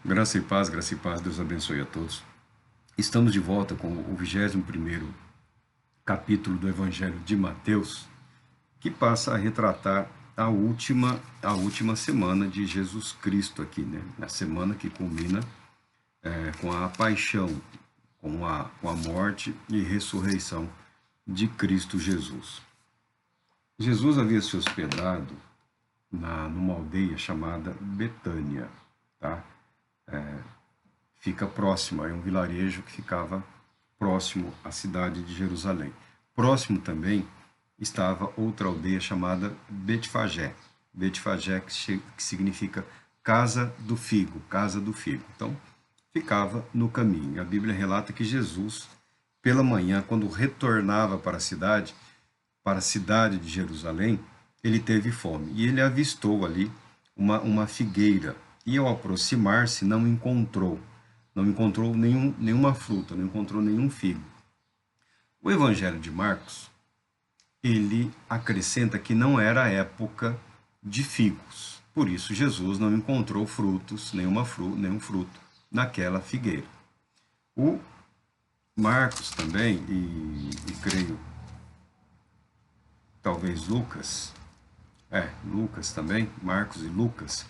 Graça e paz, Deus abençoe a todos. Estamos de volta com o 21º capítulo do Evangelho de Mateus, que passa a retratar a última semana de Jesus Cristo aqui, né? A semana que culmina com a paixão, com a morte e ressurreição de Cristo Jesus. Jesus havia se hospedado numa aldeia chamada Betânia, tá? Fica próximo, é um vilarejo que ficava próximo à cidade de Jerusalém. Próximo também estava outra aldeia chamada Betfagé. Betfagé, que significa casa do figo, casa do figo. Então, ficava no caminho. A Bíblia relata que Jesus, pela manhã, quando retornava para a cidade de Jerusalém, ele teve fome. E ele avistou ali uma figueira. E ao aproximar-se, não encontrou nenhuma fruta, não encontrou nenhum figo. O Evangelho de Marcos, ele acrescenta que não era a época de figos. Por isso, Jesus não encontrou nenhum fruto naquela figueira. O Marcos também, e creio, talvez Lucas também, Marcos e Lucas,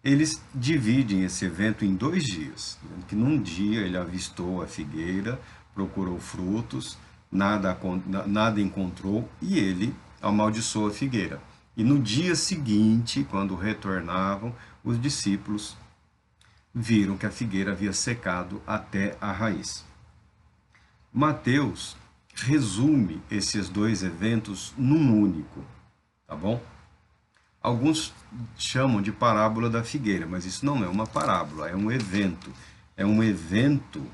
eles dividem esse evento em 2 dias. Que num dia ele avistou a figueira, procurou frutos, nada encontrou e ele amaldiçoou a figueira. E no dia seguinte, quando retornavam, os discípulos viram que a figueira havia secado até a raiz. Mateus resume esses 2 eventos num único, tá bom? Alguns chamam de parábola da figueira, mas isso não é uma parábola, é um evento. É um evento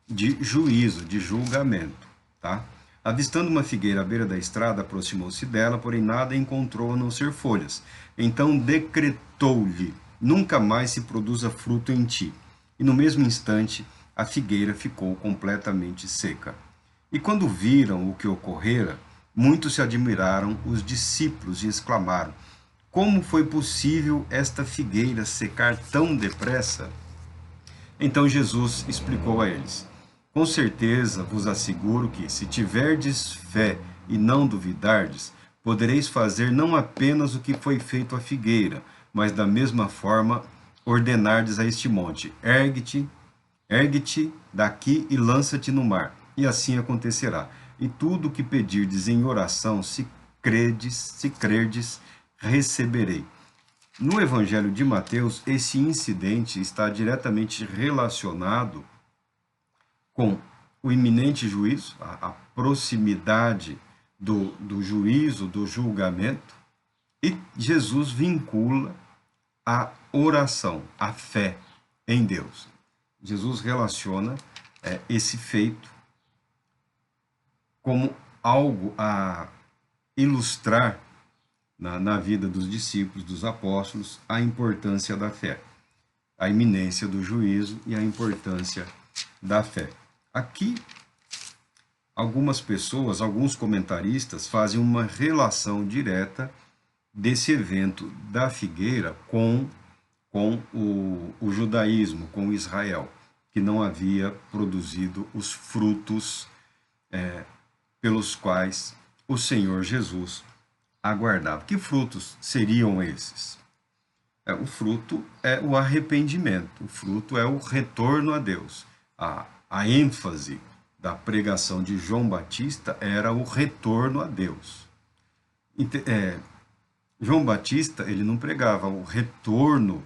de juízo, de julgamento, tá? Avistando uma figueira à beira da estrada, aproximou-se dela, porém nada encontrou a não ser folhas. Então decretou-lhe: nunca mais se produza fruto em ti. E no mesmo instante, a figueira ficou completamente seca. E quando viram o que ocorrera, muitos se admiraram, os discípulos, e exclamaram: como foi possível esta figueira secar tão depressa? Então Jesus explicou a eles: com certeza vos asseguro que, se tiverdes fé e não duvidardes, podereis fazer não apenas o que foi feito à figueira, mas da mesma forma ordenardes a este monte: ergue-te daqui e lança-te no mar. E assim acontecerá. E tudo o que pedirdes em oração, se crerdes, receberei. No Evangelho de Mateus, esse incidente está diretamente relacionado com o iminente juízo, a proximidade do juízo, do julgamento, e Jesus vincula a oração, a fé em Deus. Jesus relaciona esse feito como algo a ilustrar na vida dos discípulos, dos apóstolos, a importância da fé, a iminência do juízo e a importância da fé. Aqui, algumas pessoas, alguns comentaristas, fazem uma relação direta desse evento da figueira com o judaísmo, com Israel, que não havia produzido os frutos pelos quais o Senhor Jesus aguardava. Que frutos seriam esses? O fruto é o arrependimento, o fruto é o retorno a Deus. A ênfase da pregação de João Batista era o retorno a Deus. João Batista, ele não pregava o retorno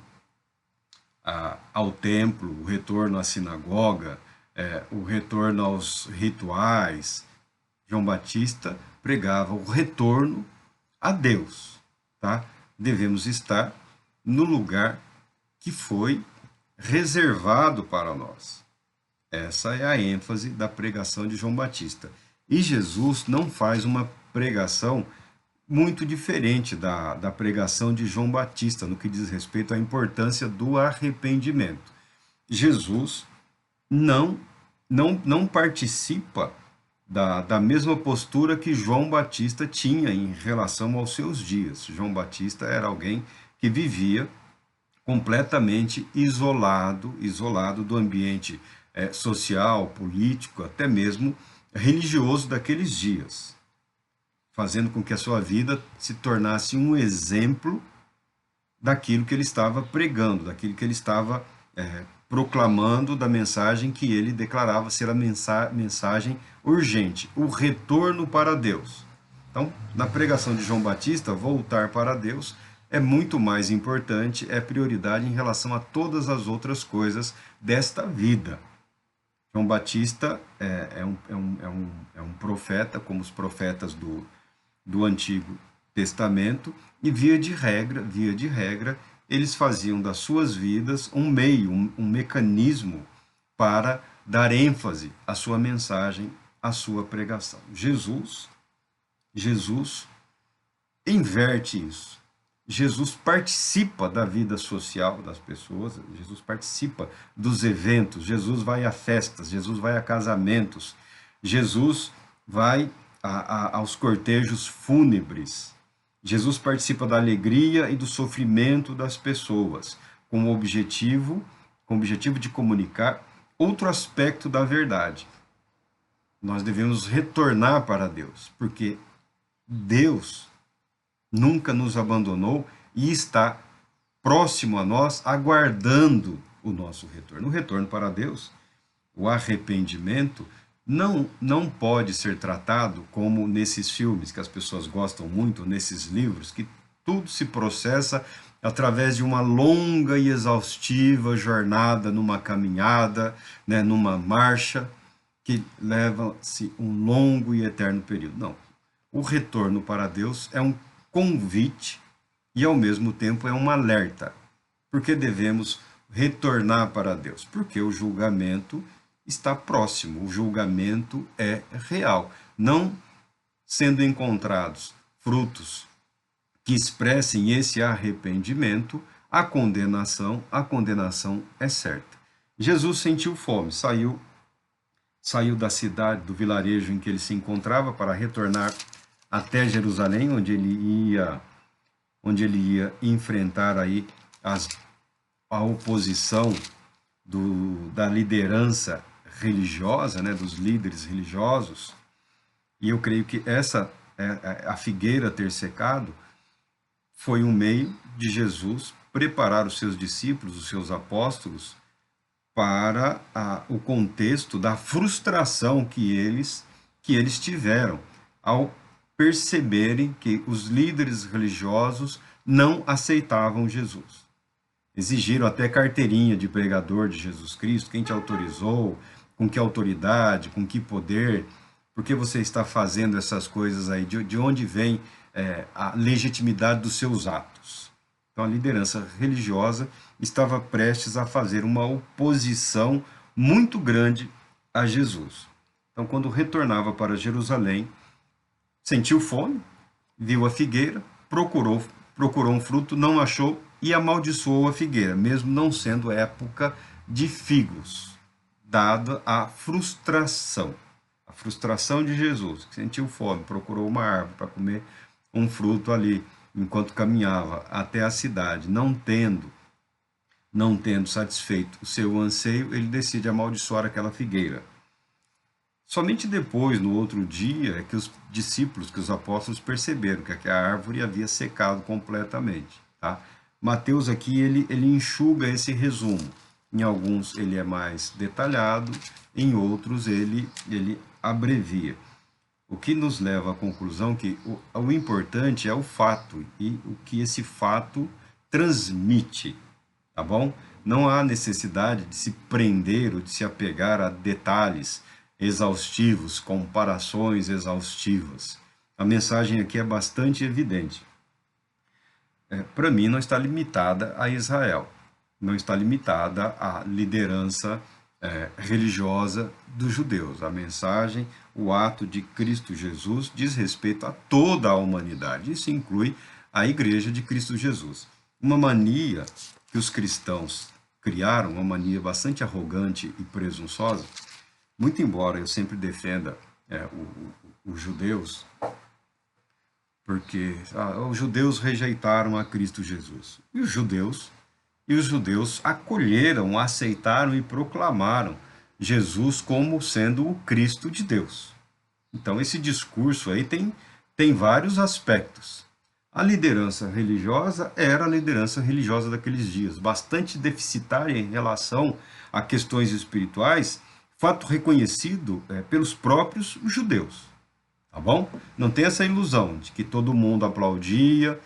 ao templo, o retorno à sinagoga, o retorno aos rituais. João Batista pregava o retorno a Deus, tá? Devemos estar no lugar que foi reservado para nós. Essa é a ênfase da pregação de João Batista. E Jesus não faz uma pregação muito diferente da pregação de João Batista, no que diz respeito à importância do arrependimento. Jesus não participa da mesma postura que João Batista tinha em relação aos seus dias. João Batista era alguém que vivia completamente isolado do ambiente social, político, até mesmo religioso daqueles dias, fazendo com que a sua vida se tornasse um exemplo daquilo que ele estava pregando, daquilo que ele estava proclamando, da mensagem que ele declarava ser a mensagem urgente, o retorno para Deus. Então, na pregação de João Batista, voltar para Deus é muito mais importante, é prioridade em relação a todas as outras coisas desta vida. João Batista é um profeta, como os profetas do Antigo Testamento, e via de regra, eles faziam das suas vidas um meio, um mecanismo para dar ênfase à sua mensagem, à sua pregação. Jesus inverte isso. Jesus participa da vida social das pessoas, Jesus participa dos eventos, Jesus vai a festas, Jesus vai a casamentos, Jesus vai aos cortejos fúnebres. Jesus participa da alegria e do sofrimento das pessoas, com o objetivo de comunicar outro aspecto da verdade. Nós devemos retornar para Deus, porque Deus nunca nos abandonou e está próximo a nós, aguardando o nosso retorno. O retorno para Deus, o arrependimento, não pode ser tratado como nesses filmes que as pessoas gostam muito, nesses livros, que tudo se processa através de uma longa e exaustiva jornada, numa caminhada, né, numa marcha, que leva-se um longo e eterno período. Não. O retorno para Deus é um convite e, ao mesmo tempo, é um alerta. Por que devemos retornar para Deus? Porque o julgamento está próximo, o julgamento é real. Não sendo encontrados frutos que expressem esse arrependimento, a condenação é certa. Jesus sentiu fome, saiu da cidade, do vilarejo em que ele se encontrava, para retornar até Jerusalém, onde ele ia enfrentar aí a oposição da liderança religiosa, né, dos líderes religiosos. E eu creio que a figueira ter secado foi um meio de Jesus preparar os seus discípulos, os seus apóstolos, para o contexto da frustração que eles tiveram ao perceberem que os líderes religiosos não aceitavam Jesus. Exigiram até carteirinha de pregador de Jesus Cristo, quem te autorizou, com que autoridade, com que poder, por que você está fazendo essas coisas aí, de onde vem a legitimidade dos seus atos. Então a liderança religiosa estava prestes a fazer uma oposição muito grande a Jesus. Então, quando retornava para Jerusalém, sentiu fome, viu a figueira, procurou um fruto, não achou e amaldiçoou a figueira, mesmo não sendo época de figos, dada a frustração de Jesus, que sentiu fome, procurou uma árvore para comer um fruto ali, enquanto caminhava até a cidade, não tendo satisfeito o seu anseio, ele decide amaldiçoar aquela figueira. Somente depois, no outro dia, é que os discípulos, que os apóstolos perceberam que a árvore havia secado completamente. Tá? Mateus aqui, ele enxuga esse resumo. Em alguns ele é mais detalhado, em outros ele abrevia. O que nos leva à conclusão que o importante é o fato e o que esse fato transmite, tá bom? Não há necessidade de se prender ou de se apegar a detalhes exaustivos, comparações exaustivas. A mensagem aqui é bastante evidente. Para mim, não está limitada a Israel, não está limitada à liderança religiosa dos judeus. A mensagem, o ato de Cristo Jesus diz respeito a toda a humanidade. Isso inclui a Igreja de Cristo Jesus. Uma mania que os cristãos criaram, uma mania bastante arrogante e presunçosa, muito embora eu sempre defenda os judeus, porque os judeus rejeitaram a Cristo Jesus. E os judeus e os judeus acolheram, aceitaram e proclamaram Jesus como sendo o Cristo de Deus. Então, esse discurso aí tem vários aspectos. A liderança religiosa era a liderança religiosa daqueles dias, bastante deficitária em relação a questões espirituais, fato reconhecido pelos próprios judeus, tá bom? Não tem essa ilusão de que todo mundo aplaudia,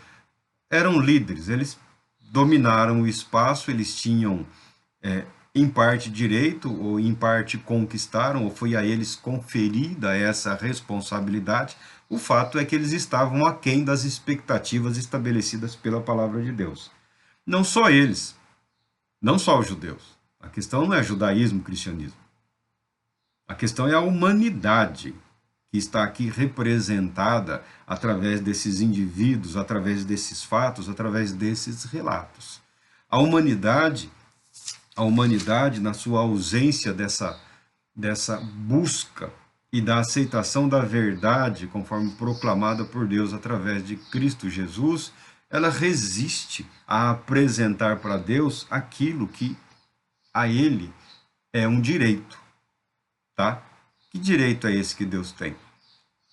eram líderes, eles dominaram o espaço, eles tinham, em parte, direito, ou em parte conquistaram, ou foi a eles conferida essa responsabilidade. O fato é que eles estavam aquém das expectativas estabelecidas pela palavra de Deus. Não só eles, não só os judeus. A questão não é judaísmo, cristianismo. A questão é a humanidade que está aqui representada através desses indivíduos, através desses fatos, através desses relatos. A humanidade, na sua ausência dessa busca e da aceitação da verdade, conforme proclamada por Deus através de Cristo Jesus, ela resiste a apresentar para Deus aquilo que a Ele é um direito, tá? Que direito é esse que Deus tem?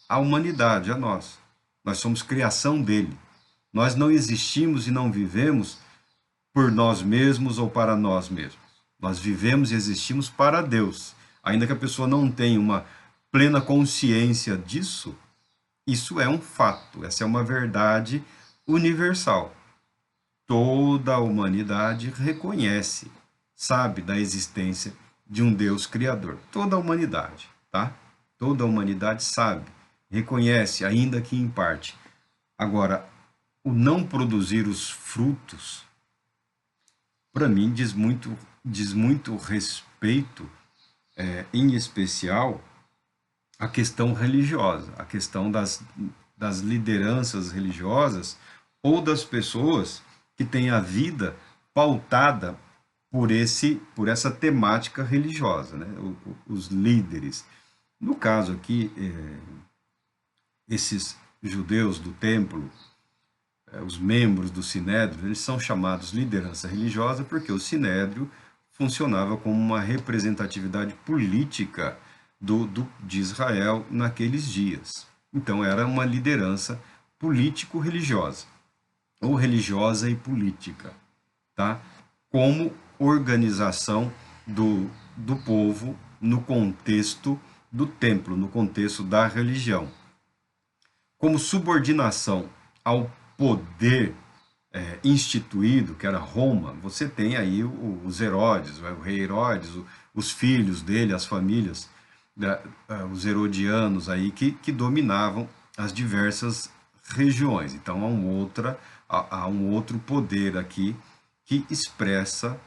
A humanidade, a nós. Nós somos criação dele. Nós não existimos e não vivemos por nós mesmos ou para nós mesmos. Nós vivemos e existimos para Deus. Ainda que a pessoa não tenha uma plena consciência disso, isso é um fato, essa é uma verdade universal. Toda a humanidade reconhece, sabe da existência de um Deus criador. Toda a humanidade, tá? Toda a humanidade sabe, reconhece, ainda que em parte. Agora, o não produzir os frutos, para mim, diz muito respeito, em especial, à questão religiosa, à questão das lideranças religiosas ou das pessoas que têm a vida pautada por essa temática religiosa, né? Os líderes. No caso aqui, esses judeus do templo, os membros do Sinédrio, eles são chamados liderança religiosa porque o Sinédrio funcionava como uma representatividade política de Israel naqueles dias. Então era uma liderança político-religiosa, ou religiosa e política, tá? Como organização do povo no contexto do templo, no contexto da religião. Como subordinação ao poder instituído, que era Roma, você tem aí os Herodes, o rei Herodes, os filhos dele, as famílias, os herodianos aí, que dominavam as diversas regiões. Então há um outro poder aqui que expressa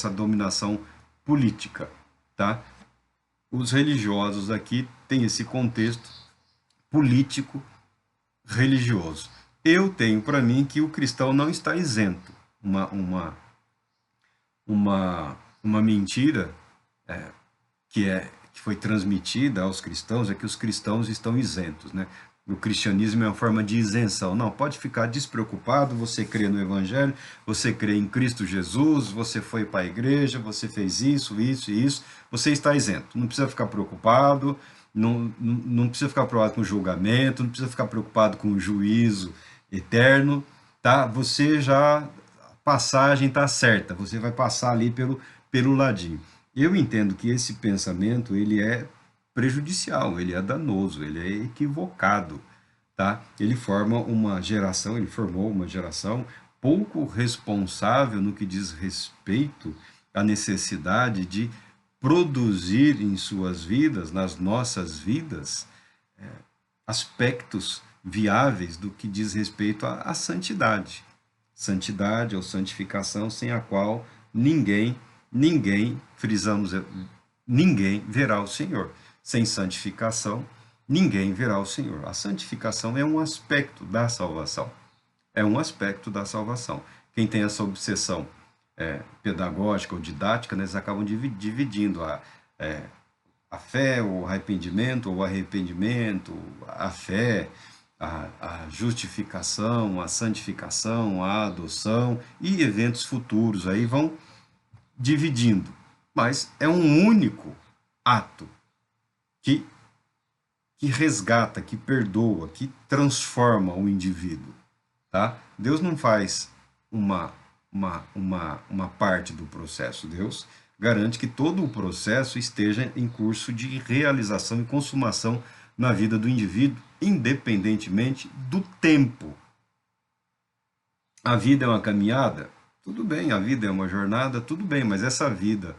a dominação política, tá? Os religiosos aqui têm esse contexto político religioso. Eu tenho para mim que o cristão não está isento. Uma mentira que foi transmitida aos cristãos é que os cristãos estão isentos, né? O cristianismo é uma forma de isenção. Não, pode ficar despreocupado, você crê no Evangelho, você crê em Cristo Jesus, você foi para a igreja, você fez isso, isso e isso, você está isento. Não precisa ficar preocupado, não precisa ficar preocupado com o julgamento, não precisa ficar preocupado com o juízo eterno, tá? Você já, a passagem está certa, você vai passar ali pelo ladinho. Eu entendo que esse pensamento, ele é prejudicial, ele é danoso, ele é equivocado, tá? Ele formou uma geração pouco responsável no que diz respeito à necessidade de produzir em suas vidas, nas nossas vidas, aspectos viáveis do que diz respeito à santidade. Santidade ou santificação sem a qual ninguém, frisamos, ninguém verá o Senhor. Sem santificação, ninguém verá o Senhor. A santificação é um aspecto da salvação. É um aspecto da salvação. Quem tem essa obsessão pedagógica ou didática, né, eles acabam dividindo a fé, o arrependimento, a fé, a justificação, a santificação, a adoção e eventos futuros aí vão dividindo. Mas é um único ato que resgata, que perdoa, que transforma o indivíduo. Tá? Deus não faz uma parte do processo. Deus garante que todo o processo esteja em curso de realização e consumação na vida do indivíduo, independentemente do tempo. A vida é uma caminhada? Tudo bem, a vida é uma jornada? Tudo bem, mas essa vida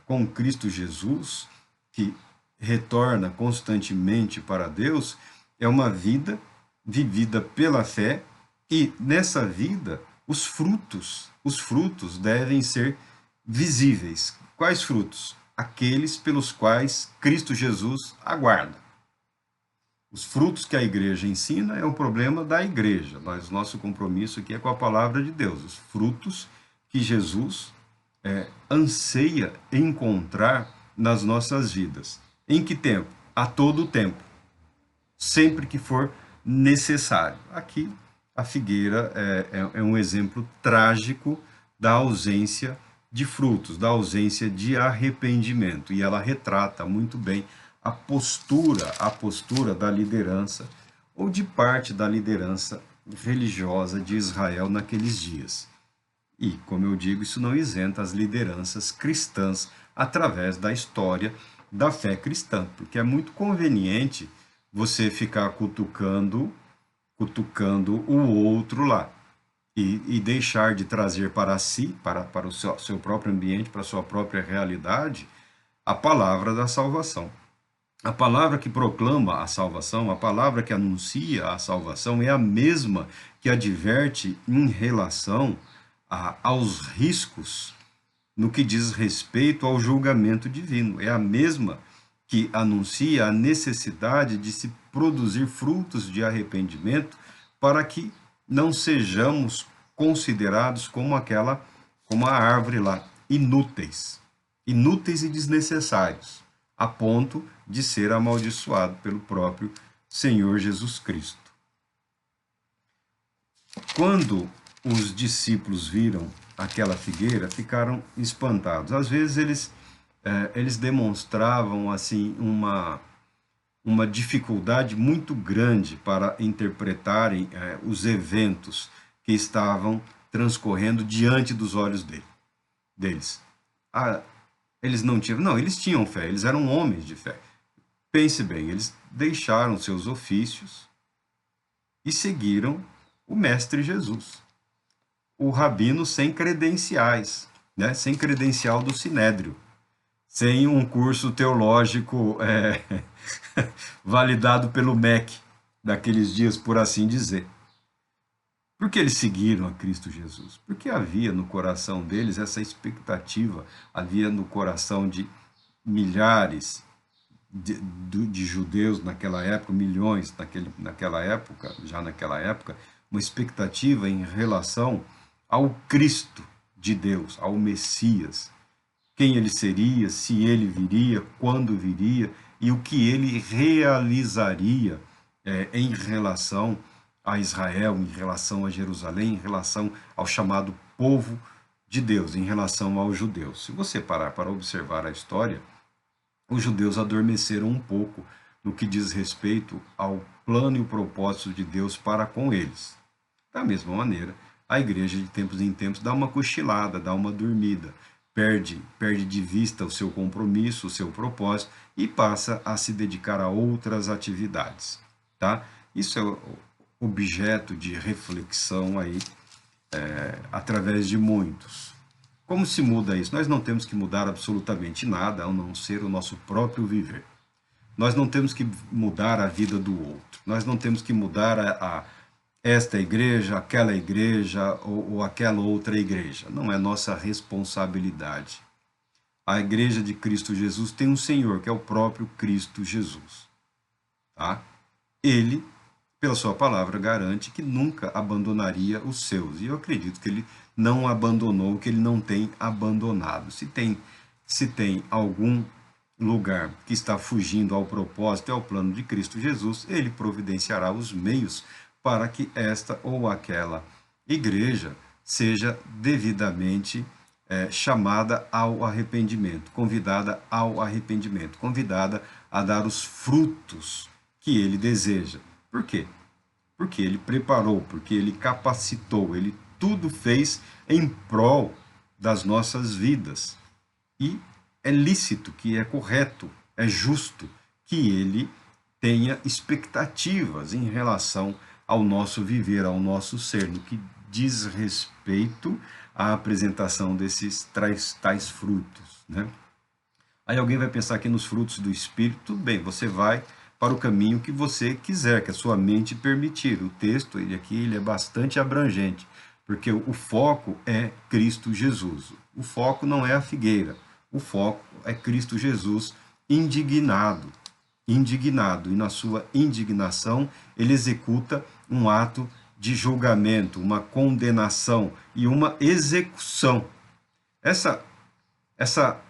com Cristo Jesus, que retorna constantemente para Deus, é uma vida vivida pela fé, e nessa vida os frutos devem ser visíveis. Quais frutos? Aqueles pelos quais Cristo Jesus aguarda. Os frutos que a igreja ensina é o problema da igreja. Nosso compromisso aqui é com a palavra de Deus. Os frutos que Jesus anseia encontrar nas nossas vidas. Em que tempo? A todo tempo. Sempre que for necessário. Aqui, a figueira é um exemplo trágico da ausência de frutos, da ausência de arrependimento. E ela retrata muito bem a postura da liderança, ou de parte da liderança religiosa de Israel naqueles dias. E, como eu digo, isso não isenta as lideranças cristãs através da história da fé cristã, porque é muito conveniente você ficar cutucando o outro lá e deixar de trazer para si, para o seu próprio ambiente, para a sua própria realidade, a palavra da salvação. A palavra que proclama a salvação, a palavra que anuncia a salvação é a mesma que adverte em relação aos riscos no que diz respeito ao julgamento divino. É a mesma que anuncia a necessidade de se produzir frutos de arrependimento para que não sejamos considerados como a árvore lá, inúteis e desnecessários, a ponto de ser amaldiçoado pelo próprio Senhor Jesus Cristo. Quando os discípulos viram aquela figueira, ficaram espantados. Às vezes eles demonstravam assim uma dificuldade muito grande para interpretarem os eventos que estavam transcorrendo diante dos olhos deles. Eles não tinham, não, eles tinham fé, eles eram homens de fé. Pense bem, eles deixaram seus ofícios e seguiram o Mestre Jesus, o rabino sem credenciais, né? Sem credencial do Sinédrio, sem um curso teológico validado pelo MEC daqueles dias, por assim dizer. Por que eles seguiram a Cristo Jesus? Porque havia no coração deles essa expectativa, havia no coração de milhares de judeus naquela época, milhões naquela época, uma expectativa em relação ao Cristo de Deus, ao Messias, quem ele seria, se ele viria, quando viria e o que ele realizaria em relação a Israel, em relação a Jerusalém, em relação ao chamado povo de Deus, em relação aos judeus. Se você parar para observar a história, os judeus adormeceram um pouco no que diz respeito ao plano e o propósito de Deus para com eles. Da mesma maneira, a igreja de tempos em tempos dá uma cochilada, dá uma dormida, perde de vista o seu compromisso, o seu propósito e passa a se dedicar a outras atividades. Tá? Isso é objeto de reflexão aí, através de muitos. Como se muda isso? Nós não temos que mudar absolutamente nada, a não ser o nosso próprio viver. Nós não temos que mudar a vida do outro. Nós não temos que mudar esta igreja, aquela igreja ou aquela outra igreja. Não é nossa responsabilidade. A igreja de Cristo Jesus tem um Senhor, que é o próprio Cristo Jesus. Tá? Ele, pela sua palavra, garante que nunca abandonaria os seus. E eu acredito que ele não abandonou, que ele não tem abandonado. Se tem algum lugar que está fugindo ao propósito e ao plano de Cristo Jesus, ele providenciará os meios para que esta ou aquela igreja seja devidamente chamada ao arrependimento, convidada ao arrependimento, convidada a dar os frutos que ele deseja. Por quê? Porque ele preparou, porque ele capacitou, ele tudo fez em prol das nossas vidas. E é lícito, que é correto, é justo que ele tenha expectativas em relação ao nosso viver, ao nosso ser, no que diz respeito à apresentação desses tais frutos, né? Aí alguém vai pensar que nos frutos do Espírito, tudo bem, você vai para o caminho que você quiser, que a sua mente permitir. O texto ele é bastante abrangente, porque o foco é Cristo Jesus. O foco não é a figueira, o foco é Cristo Jesus indignado. Indignado, e na sua indignação ele executa um ato de julgamento, uma condenação e uma execução. Essa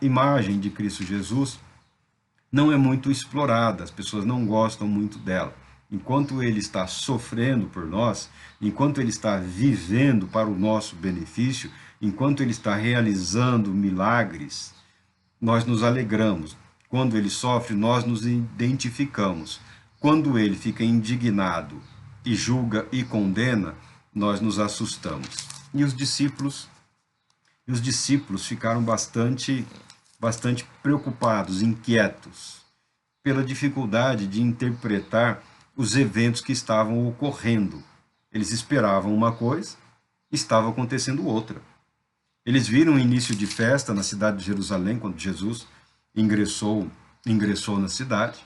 imagem de Cristo Jesus não é muito explorada, as pessoas não gostam muito dela. Enquanto ele está sofrendo por nós, enquanto ele está vivendo para o nosso benefício, enquanto ele está realizando milagres, nós nos alegramos. Quando ele sofre, nós nos identificamos. Quando ele fica indignado e julga e condena, nós nos assustamos. E os discípulos ficaram bastante preocupados, inquietos, pela dificuldade de interpretar os eventos que estavam ocorrendo. Eles esperavam uma coisa, estava acontecendo outra. Eles viram o início de festa na cidade de Jerusalém, quando Jesus ingressou na cidade.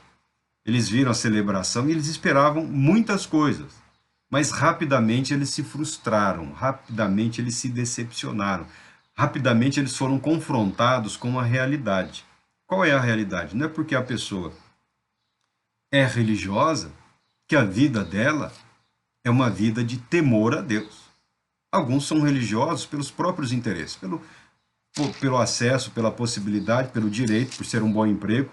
Eles viram a celebração e eles esperavam muitas coisas. Mas rapidamente eles se frustraram, rapidamente eles se decepcionaram. Rapidamente eles foram confrontados com a realidade. Qual é a realidade? Não é porque a pessoa é religiosa que a vida dela é uma vida de temor a Deus. Alguns são religiosos pelos próprios interesses, pelo acesso, pela possibilidade, pelo direito, por ser um bom emprego,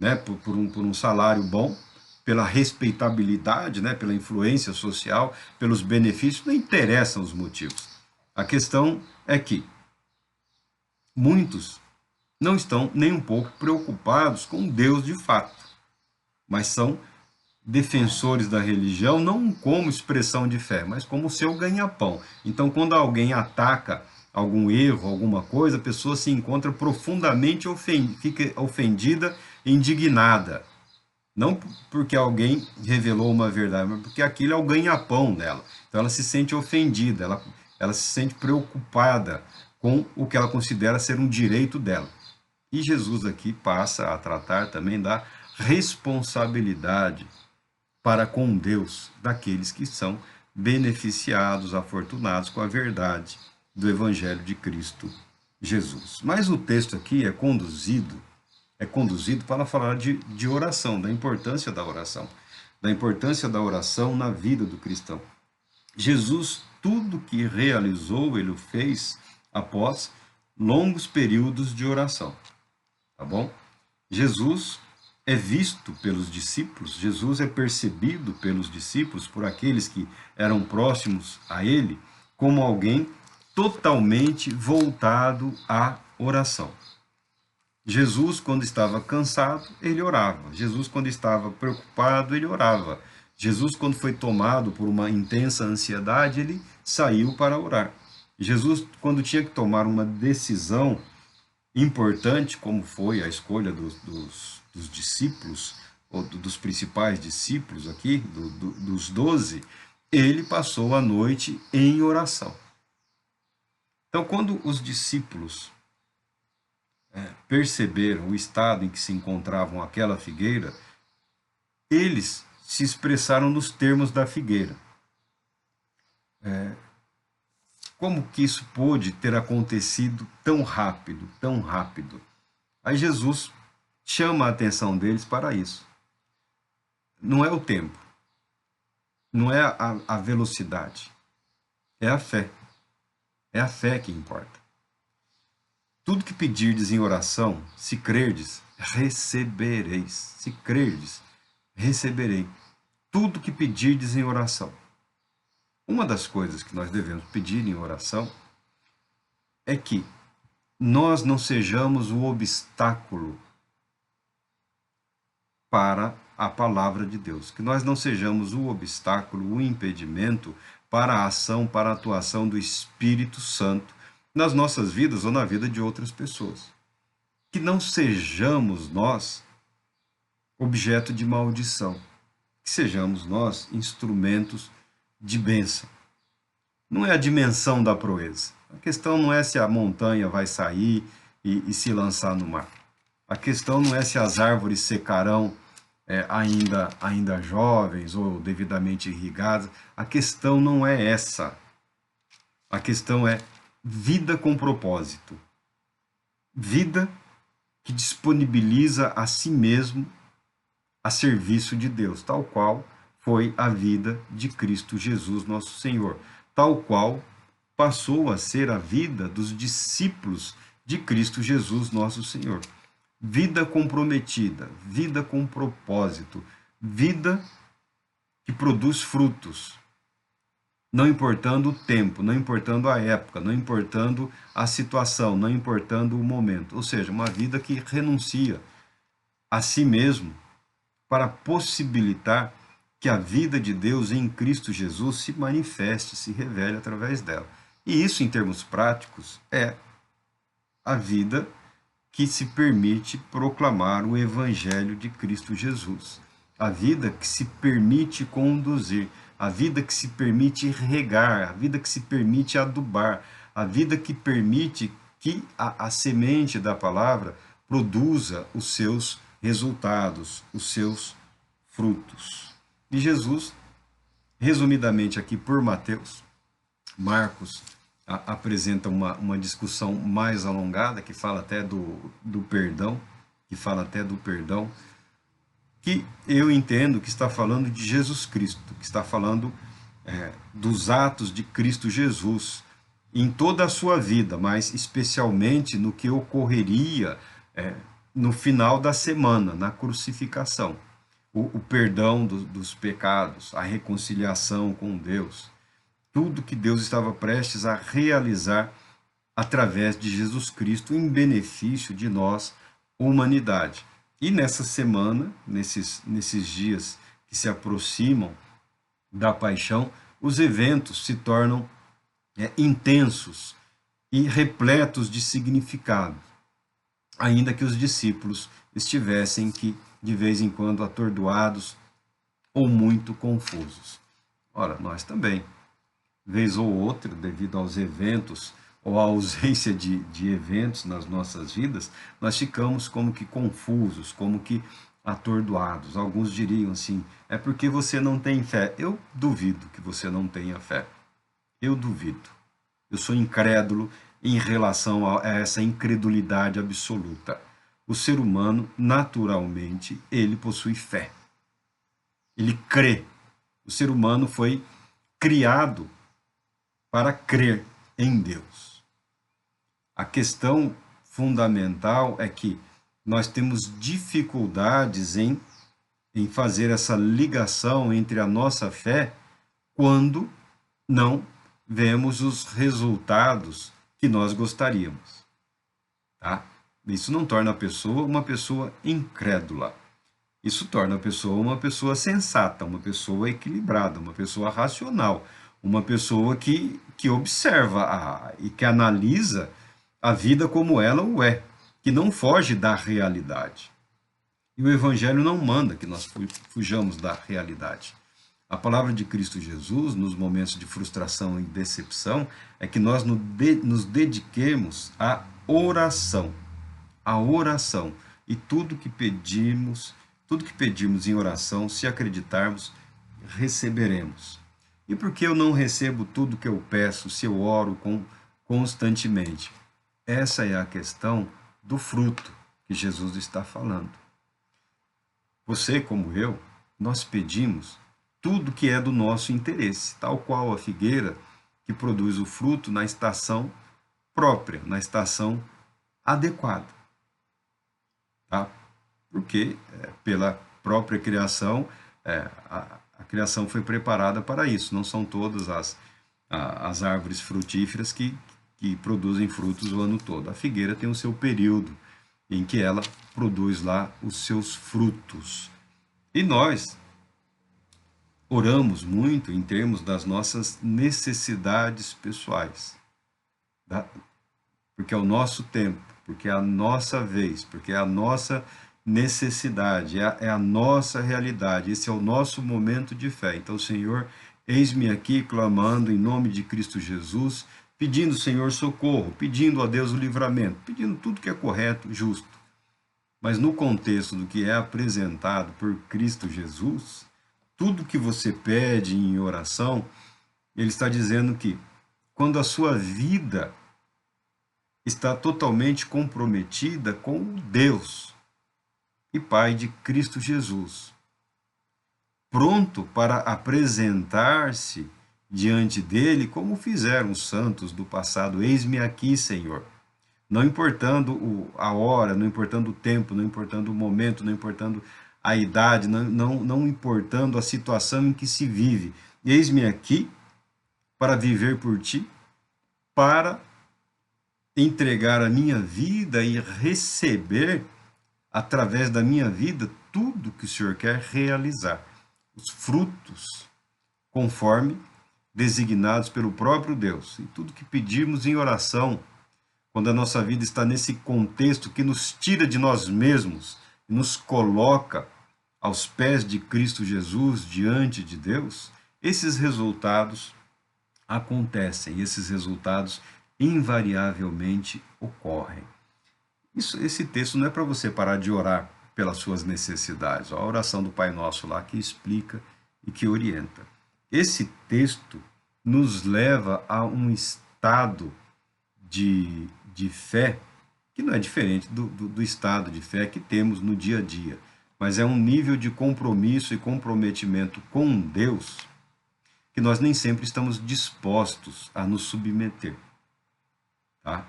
né, por um salário bom, pela respeitabilidade, né, pela influência social, pelos benefícios, não interessam os motivos. A questão é que muitos não estão nem um pouco preocupados com Deus de fato, mas são defensores da religião não como expressão de fé, mas como seu ganha-pão. Então, quando alguém ataca algum erro, alguma coisa, a pessoa se encontra profundamente fica ofendida, indignada. Não porque alguém revelou uma verdade, mas porque aquilo é o ganha-pão dela. Então, ela se sente ofendida, ela se sente preocupada com o que ela considera ser um direito dela. E Jesus aqui passa a tratar também da responsabilidade para com Deus daqueles que são beneficiados, afortunados com a verdade do Evangelho de Cristo Jesus. Mas o texto aqui é conduzido para falar de oração, da importância da oração na vida do cristão. Jesus, tudo que realizou, ele o fez após longos períodos de oração, tá bom? Jesus é visto pelos discípulos, Jesus é percebido pelos discípulos, por aqueles que eram próximos a ele, como alguém totalmente voltado à oração. Jesus, quando estava cansado, ele orava. Jesus, quando estava preocupado, ele orava. Jesus, quando foi tomado por uma intensa ansiedade, ele saiu para orar. Jesus, quando tinha que tomar uma decisão importante, como foi a escolha dos discípulos, ou dos principais discípulos aqui, dos 12, ele passou a noite em oração. Então, quando os discípulos perceberam o estado em que se encontravam aquela figueira, eles se expressaram nos termos da figueira. Como que isso pôde ter acontecido tão rápido, tão rápido? Aí Jesus chama a atenção deles para isso. Não é o tempo, não é a velocidade, é a fé. É a fé que importa. Tudo que pedirdes em oração, se crerdes, recebereis. Se crerdes, receberei. Tudo que pedirdes em oração. Uma das coisas que nós devemos pedir em oração é que nós não sejamos o obstáculo para a palavra de Deus, que nós não sejamos o obstáculo, o impedimento para a ação, para a atuação do Espírito Santo nas nossas vidas ou na vida de outras pessoas. Que não sejamos nós objeto de maldição, que sejamos nós instrumentos de bênção. Não é a dimensão da proeza. A questão não é se a montanha vai sair e se lançar no mar. A questão não é se as árvores secarão ainda jovens ou devidamente irrigadas. A questão não é essa. A questão é vida com propósito. Vida que disponibiliza a si mesmo a serviço de Deus, tal qual foi a vida de Cristo Jesus, nosso Senhor, tal qual passou a ser a vida dos discípulos de Cristo Jesus, nosso Senhor. Vida comprometida, vida com propósito, vida que produz frutos, não importando o tempo, não importando a época, não importando a situação, não importando o momento. Ou seja, uma vida que renuncia a si mesmo para possibilitar que a vida de Deus em Cristo Jesus se manifeste, se revele através dela. E isso, em termos práticos, é a vida que se permite proclamar o Evangelho de Cristo Jesus. A vida que se permite conduzir, a vida que se permite regar, a vida que se permite adubar, a vida que permite que a semente da palavra produza os seus resultados, os seus frutos. E Jesus, resumidamente aqui por Mateus, Marcos apresenta uma discussão mais alongada, que fala até do perdão, que eu entendo que está falando de Jesus Cristo, que está falando dos atos de Cristo Jesus em toda a sua vida, mas especialmente no que ocorreria no final da semana, na crucificação. O perdão dos pecados, a reconciliação com Deus, tudo que Deus estava prestes a realizar através de Jesus Cristo em benefício de nós, humanidade. E nessa semana, nesses dias que se aproximam da paixão, os eventos se tornam intensos e repletos de significado, ainda que os discípulos estivessem que, de vez em quando, atordoados ou muito confusos. Ora, nós também, vez ou outra, devido aos eventos ou à ausência de eventos nas nossas vidas, nós ficamos como que confusos, como que atordoados. Alguns diriam assim, é porque você não tem fé. Eu duvido que você não tenha fé. Eu duvido. Eu sou incrédulo em relação a essa incredulidade absoluta. O ser humano, naturalmente, ele possui fé. Ele crê. O ser humano foi criado para crer em Deus. A questão fundamental é que nós temos dificuldades em fazer essa ligação entre a nossa fé quando não vemos os resultados que nós gostaríamos. Tá? Isso não torna a pessoa uma pessoa incrédula. Isso torna a pessoa uma pessoa sensata, uma pessoa equilibrada, uma pessoa racional, uma pessoa que observa e que analisa a vida como ela o é, que não foge da realidade. E o Evangelho não manda que nós fujamos da realidade. A palavra de Cristo Jesus, nos momentos de frustração e decepção, é que nós nos dediquemos à oração. A oração. E tudo que pedimos em oração, se acreditarmos, receberemos. E por que eu não recebo tudo que eu peço se eu oro constantemente? Essa é a questão do fruto que Jesus está falando. Você, como eu, nós pedimos tudo que é do nosso interesse, tal qual a figueira que produz o fruto na estação própria, na estação adequada, tá? Porque pela própria criação, a criação foi preparada para isso. Não são todas as árvores frutíferas que produzem frutos o ano todo. A figueira tem o seu período em que ela produz lá os seus frutos. E nós oramos muito em termos das nossas necessidades pessoais, tá? Porque é o nosso tempo, porque é a nossa vez, porque é a nossa necessidade, é a nossa realidade, esse é o nosso momento de fé. Então, Senhor, eis-me aqui clamando em nome de Cristo Jesus, pedindo, Senhor, socorro, pedindo a Deus o livramento, pedindo tudo que é correto, justo. Mas no contexto do que é apresentado por Cristo Jesus, tudo que você pede em oração, ele está dizendo que quando a sua vida está totalmente comprometida com Deus e Pai de Cristo Jesus, pronto para apresentar-se diante dele como fizeram os santos do passado. Eis-me aqui, Senhor. Não importando a hora, não importando o tempo, não importando o momento, não importando a idade, não importando a situação em que se vive. Eis-me aqui para viver por ti, para entregar a minha vida e receber, através da minha vida, tudo que o Senhor quer realizar. Os frutos, conforme designados pelo próprio Deus. E tudo que pedirmos em oração, quando a nossa vida está nesse contexto que nos tira de nós mesmos e nos coloca aos pés de Cristo Jesus, diante de Deus, esses resultados acontecem, esses resultados invariavelmente ocorrem. Esse texto não é para você parar de orar pelas suas necessidades. A oração do Pai Nosso lá que explica e que orienta. Esse texto nos leva a um estado de fé que não é diferente do estado de fé que temos no dia a dia, mas é um nível de compromisso e comprometimento com Deus que nós nem sempre estamos dispostos a nos submeter. Tá?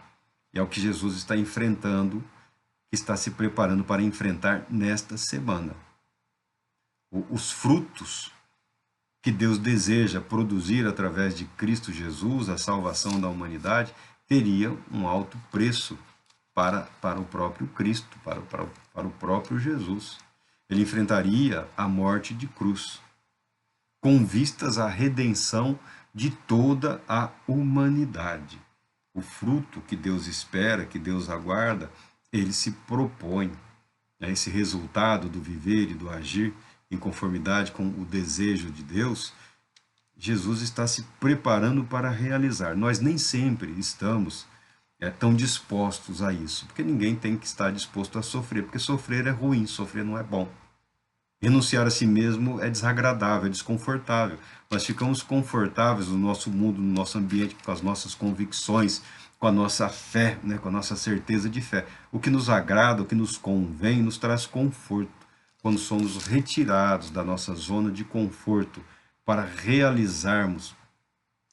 E é o que Jesus está enfrentando, que está se preparando para enfrentar nesta semana. Os frutos que Deus deseja produzir através de Cristo Jesus, a salvação da humanidade, teria um alto preço para o próprio Cristo, para o próprio Jesus. Ele enfrentaria a morte de cruz, com vistas à redenção de toda a humanidade. O fruto que Deus espera, que Deus aguarda, ele se propõe. Esse resultado do viver e do agir em conformidade com o desejo de Deus, Jesus está se preparando para realizar. Nós nem sempre estamos tão dispostos a isso, porque ninguém tem que estar disposto a sofrer, porque sofrer é ruim, sofrer não é bom. Renunciar a si mesmo é desagradável, é desconfortável. Nós ficamos confortáveis no nosso mundo, no nosso ambiente, com as nossas convicções, com a nossa fé, né, com a nossa certeza de fé. O que nos agrada, o que nos convém, nos traz conforto. Quando somos retirados da nossa zona de conforto para realizarmos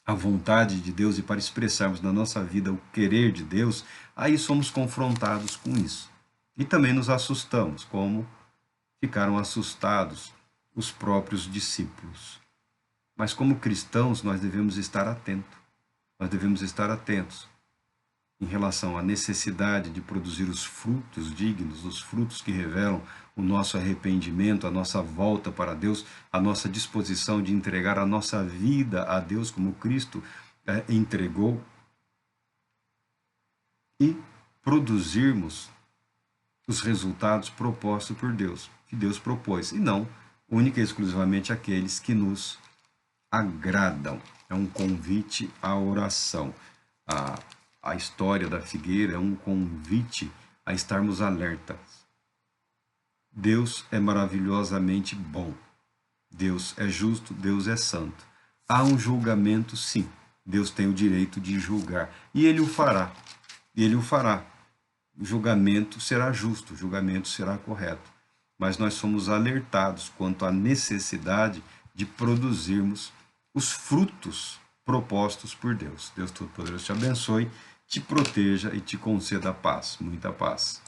a vontade de Deus e para expressarmos na nossa vida o querer de Deus, aí somos confrontados com isso. E também nos assustamos, como ficaram assustados os próprios discípulos. Mas como cristãos, nós devemos estar atentos. Nós devemos estar atentos em relação à necessidade de produzir os frutos dignos, os frutos que revelam o nosso arrependimento, a nossa volta para Deus, a nossa disposição de entregar a nossa vida a Deus como Cristo entregou, e produzirmos os resultados propostos por Deus, que Deus propôs, e não única e exclusivamente aqueles que nos agradam. É um convite à oração. A história da figueira é um convite a estarmos alertas. Deus é maravilhosamente bom. Deus é justo, Deus é santo. Há um julgamento, sim. Deus tem o direito de julgar. E Ele o fará. E Ele o fará. O julgamento será justo, o julgamento será correto. Mas nós somos alertados quanto à necessidade de produzirmos os frutos propostos por Deus. Deus Todo-Poderoso te abençoe, te proteja e te conceda paz, muita paz.